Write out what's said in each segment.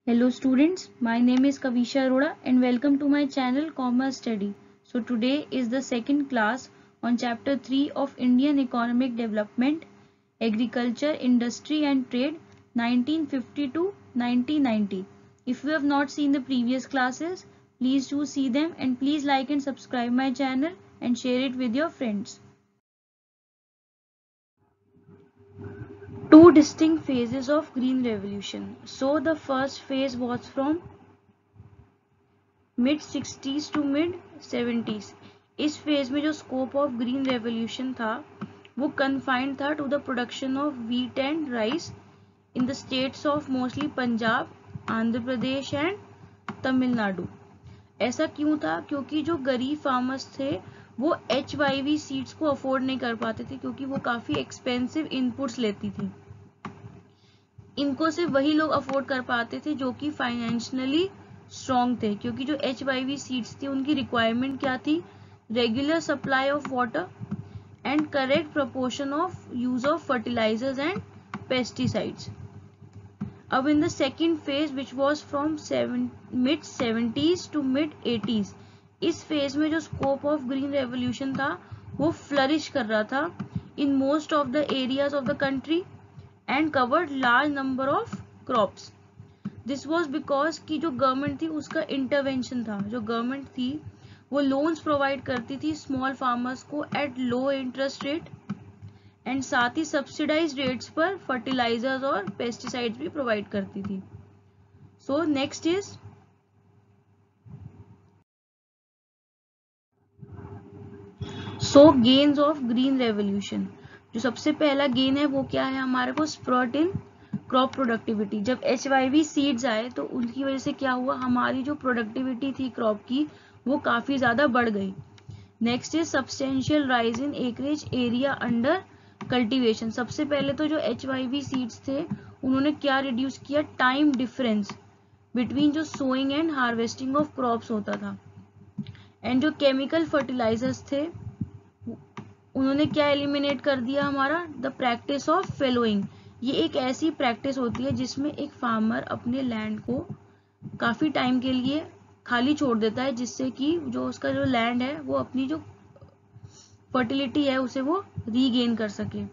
Hello students, my name is Kavisha Arora and welcome to my channel Commerce Study. So today is the second class on chapter 3 of Indian Economic Development, Agriculture, Industry and Trade 1950 to 1990. If you have not seen the previous classes, please do see them and please like and subscribe my channel and share it with your friends. Two distinct phases of Green Revolution. So the first phase was from mid 60s to mid 70s। इस phase में जो scope of green revolution था वो confined था to the production of wheat and rice in the states of mostly Punjab, Andhra Pradesh and Tamil Nadu. ऐसा क्यों था? क्योंकि जो गरीब फार्मर्स थे वो HYV सीड्स को अफोर्ड नहीं कर पाते थे क्योंकि वो काफी एक्सपेंसिव इनपुट्स लेती थी। इनको सिर्फ वही लोग अफोर्ड कर पाते थे जो कि फाइनेंशियली स्ट्रॉन्ग थे, क्योंकि जो HYV सीड्स थी उनकी रिक्वायरमेंट क्या थी? Regular supply of water and correct proportion of use of fertilisers and pesticides. अब in the second phase which was from mid 70s to mid 80s, इस फेज में जो स्कोप ऑफ ग्रीन रेवोल्यूशन था वो flourish कर रहा था in most of the areas of the country and covered large number of crops. This was because कि जो गवर्नमेंट थी उसका इंटरवेंशन था। जो गवर्नमेंट थी वो लोन्स प्रोवाइड करती थी स्मॉल फार्मर्स को at low interest rate and साथ ही सब्सिडाइज रेट्स पर फर्टिलाइजर्स और पेस्टिसाइड्स भी प्रोवाइड करती थी। सो next is gains of green revolution. जो सबसे पहला गेन है वो क्या है हमारे को? Spread in crop productivity. जब HYV सीड्स आए तो उनकी वजह से क्या हुआ? हमारी जो प्रोडक्टिविटी थी क्रॉप की वो काफी ज्यादा बढ़ गई। Next is substantial rise in acreage area under cultivation. सबसे पहले तो जो HYV सीड्स थे उन्होंने क्या रिड्यूस किया? टाइम डिफरेंस बिटवीन जो sowing and harvesting of crops होता था। एंड जो केमिकल फर्टिलाइजर्स थे उन्होंने क्या एलिमिनेट कर दिया? हमारा द प्रैक्टिस ऑफ फेलोइंग। ये एक ऐसी प्रैक्टिस होती है जिसमें एक फार्मर अपने लैंड को काफी टाइम के लिए खाली छोड़ देता है जिससे कि जो उसका जो लैंड है वो अपनी जो फर्टिलिटी है उसे वो रीगेन कर सके।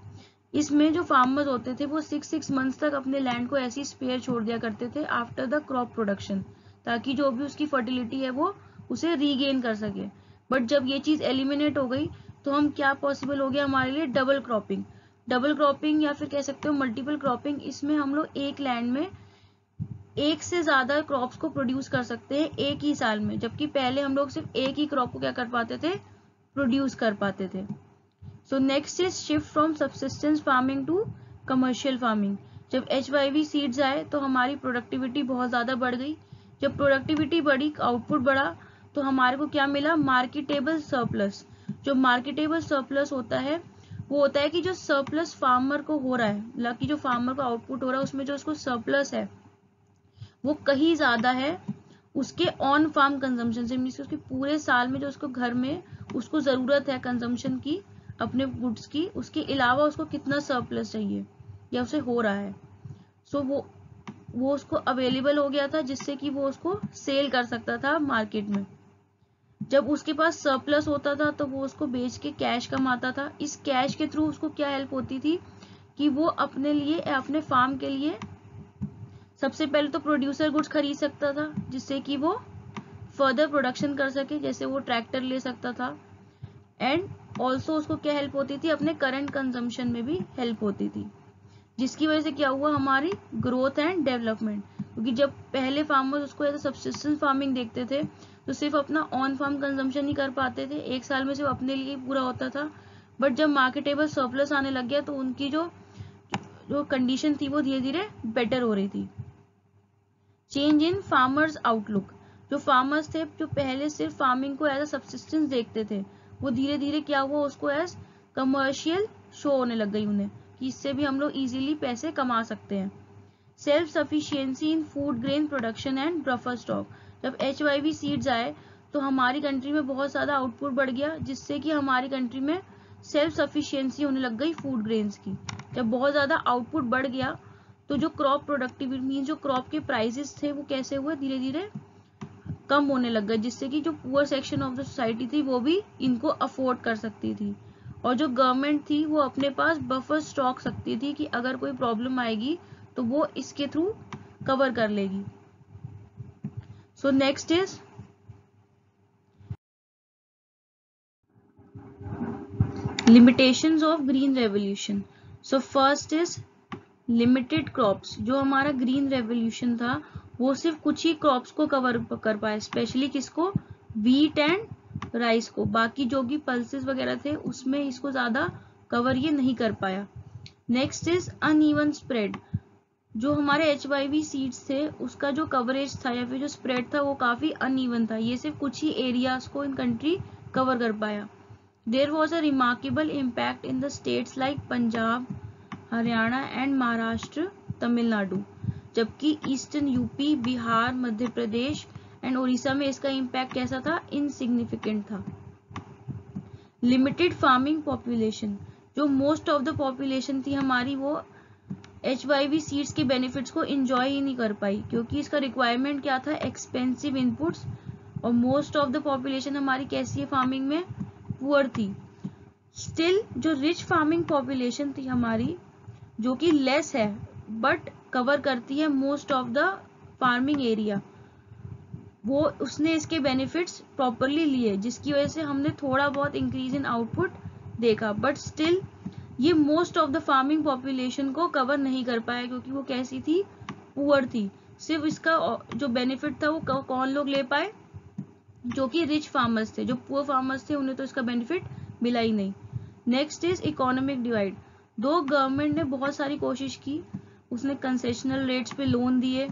इसमें जो फार्मर्स होते थे वो 6 मंथ्स तक अपने लैंड को ऐसी स्पेयर छोड़ दिया करते थे आफ्टर द क्रॉप प्रोडक्शन, ताकि जो भी उसकी फर्टिलिटी है वो उसे रीगेन कर सके। बट जब ये चीज एलिमिनेट हो गई तो हम क्या पॉसिबल हो गया हमारे लिए? डबल क्रॉपिंग या फिर कह सकते हो मल्टीपल क्रॉपिंग। इसमें हम लोग एक लैंड में एक से ज्यादा क्रॉप्स को प्रोड्यूस कर सकते हैं एक ही साल में, जबकि पहले हम लोग सिर्फ एक ही क्रॉप को क्या कर पाते थे? प्रोड्यूस कर पाते थे। So next is shift from subsistence farming to commercial farming. जब HYV सीड्स आए तो हमारी प्रोडक्टिविटी बहुत ज्यादा बढ़ गई। जब प्रोडक्टिविटी बढ़ी, आउटपुट बढ़ा, तो हमारे को क्या मिला? Marketable surplus. जो मार्केटेबल सरप्लस होता है वो होता है कि जो सरप्लस फार्मर को हो रहा है, मतलब कि जो फार्मर को आउटपुट हो रहा है उसमें जो उसको सरप्लस है वो कहीं ज्यादा है उसके ऑन फार्म कंजम्पशन से। मीन्स उसके पूरे साल में जो उसको घर में उसको जरूरत है कंजम्पशन की अपने गुड्स की, उसके अलावा उसको कितना सरप्लस चाहिए या उसे हो रहा है। सो वो उसको अवेलेबल हो गया था जिससे कि वो उसको सेल कर सकता था मार्केट में। जब उसके पास सरप्लस होता था तो वो उसको बेच के कैश कमाता था। इस कैश के थ्रू उसको क्या हेल्प होती थी कि वो अपने लिए, अपने फार्म के लिए सबसे पहले तो प्रोड्यूसर गुड्स खरीद सकता था जिससे कि वो फर्दर प्रोडक्शन कर सके, जैसे वो ट्रैक्टर ले सकता था। एंड ऑल्सो उसको क्या हेल्प होती थी? अपने करंट कंजम्पशन में भी हेल्प होती थी, जिसकी वजह से क्या हुआ? हमारी ग्रोथ एंड डेवलपमेंट। क्योंकि जब पहले फार्मर्स उसको एज सब्सिस्टेंस फार्मिंग देखते थे तो सिर्फ अपना ऑन फार्म कंजम्पशन ही कर पाते थे, एक साल में सिर्फ अपने लिए पूरा होता था। बट जब मार्केटेबल सरप्लस आने लग गया तो उनकी जो कंडीशन थी वो धीरे धीरे बेटर हो रही थी। Change in farmers outlook. जो फार्मर्स थे जो पहले सिर्फ फार्मिंग को एज अ सब्सिस्टेंस देखते थे वो धीरे धीरे क्या हुआ? उसको एज कमर्शियल शो होने लग गई उन्हें कि इससे भी हम लोग इजीली पैसे कमा सकते हैं। Self sufficiency in food grain production and buffer stock. जब HYV सीड्स आए तो हमारी कंट्री में बहुत ज्यादा आउटपुट बढ़ गया जिससे कि हमारी कंट्री में सेल्फ सफिशिएंसी होने लग गई फूड ग्रेन्स की। जब बहुत ज्यादा आउटपुट बढ़ गया तो जो क्रॉप प्रोडक्टिविटी मीन जो क्रॉप के प्राइसेस थे वो कैसे हुए, धीरे धीरे कम होने लग गए, जिससे कि जो poor section of the society थी वो भी इनको अफोर्ड कर सकती थी। और जो गवर्नमेंट थी वो अपने पास बफर स्टॉक सकती थी कि अगर कोई प्रॉब्लम आएगी तो वो इसके थ्रू कवर कर लेगी। सो next is limitations of green revolution. So first is limited crops. जो हमारा ग्रीन रेवोल्यूशन था वो सिर्फ कुछ ही क्रॉप्स को कवर कर पाया, स्पेशली किसको, व्हीट एंड राइस को। बाकी जो भी पल्सेस वगैरह थे उसमें इसको ज्यादा कवर ये नहीं कर पाया। Next is uneven spread. जो हमारे HYV सीड्स थे उसका जो कवरेज था या फिर जो स्प्रेड था वो काफी अनइवन था, ये सिर्फ कुछ ही एरियाज को इन कंट्री कवर कर पाया। There was a remarkable impact in the states like Punjab, Haryana and Maharashtra, Tamil Nadu. जबकि eastern UP, Bihar, Madhya Pradesh and Orissa में इसका इम्पैक्ट कैसा था, इनसिग्निफिकेंट था। Limited farming population. जो मोस्ट ऑफ द पॉपुलेशन थी हमारी वो HYV सीड्स के बेनिफिट्स को एंजॉय ही नहीं कर पाई, क्योंकि इसका रिक्वायरमेंट क्या था, एक्सपेंसिव इनपुट्स। और मोस्ट ऑफ द पॉपुलेशन हमारी कैसी है फार्मिंग में, पुअर थी। स्टिल जो रिच फार्मिंग पॉपुलेशन थी हमारी, जो कि लेस है बट कवर करती है most of the farming area, वो उसने इसके बेनिफिट्स प्रॉपरली लिए, जिसकी वजह से हमने थोड़ा बहुत इंक्रीज इन आउटपुट देखा। बट स्टिल ये most of the farming population को कवर नहीं कर पाया, क्योंकि वो कैसी थी, पुअर थी। सिर्फ इसका जो बेनिफिट था वो कौन लोग ले पाए, जो कि रिच फार्मर्स थे। जो पुअर फार्मर्स थे उन्हें तो इसका बेनिफिट मिला ही नहीं। Next is economic divide. दो गवर्नमेंट ने बहुत सारी कोशिश की, उसने कंसेशनल रेट्स पे लोन दिए,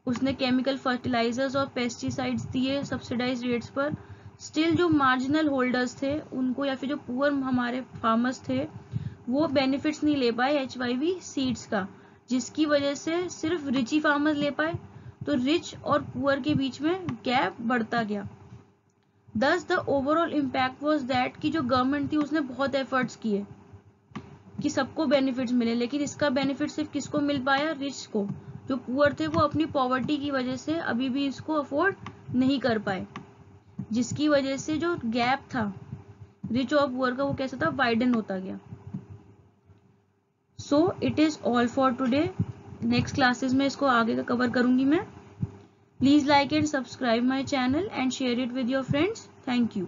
उसने केमिकल फर्टिलाइजर्स और पेस्टिसाइड्स दिए सब्सिडाइज रेट्स पर। स्टिल जो मार्जिनल होल्डर्स थे उनको या फिर जो पुअर हमारे फार्मर्स थे वो बेनिफिट्स नहीं ले पाए HYV सीड्स का, जिसकी वजह से सिर्फ रिच ही फार्मर्स ले पाए। तो रिच और पुअर के बीच में गैप बढ़ता गया। Thus the overall impact was that कि जो गवर्नमेंट थी उसने बहुत एफर्ट्स किए कि सबको बेनिफिट्स मिले, लेकिन इसका बेनिफिट सिर्फ किसको मिल पाया, रिच को। जो पुअर थे वो अपनी पॉवर्टी की वजह से अभी भी इसको अफोर्ड नहीं कर पाए, जिसकी वजह से जो गैप था रिच और पुअर का वो कैसा था, वाइडन होता गया। So it is all for today. Next classes में इसको आगे का कवर करूंगी मैं। Please like and subscribe my channel and share it with your friends. Thank you.